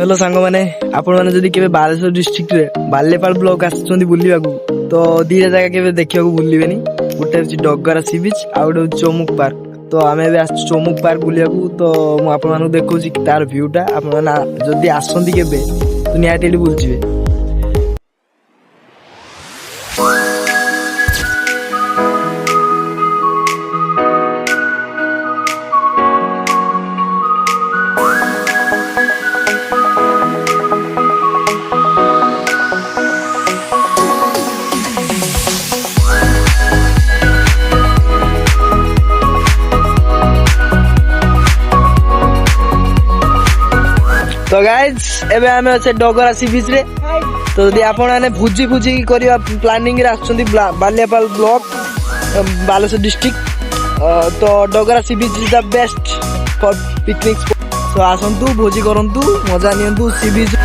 Hello सांग मैंने आपण मैंने जदि केबे बालेश्वर डिस्ट्रिक्ट रे बालेपाल ब्लॉक आछुंदी बुलिबाकू तो दीटा जगह केबे देखिबाकू भूलिबेनी। गोटे होची डगरा सी बीच आ गोटे होची चौमुख पार्क। तो आमे एबे आछ चौमुख पार्क बुलिबाकू तो मु आपण मानू देखौची तार व्यूटा आपण माने जदि आसंती केबे तो निहाती एठी बुलजिबे। तो गाइज एबे आमे अच्छे डगरा सी बीच रे। तो यदि आपण माने भुजी भुजी करिया प्लानिंग रे आछुंदी बालेपाल ब्लॉक बालेश्वर डिस्ट्रिक्ट तो Dagara sea beach is the best for picnic spot. तो आसंतु भोजी करंतु मजा नियंतु सी बीच।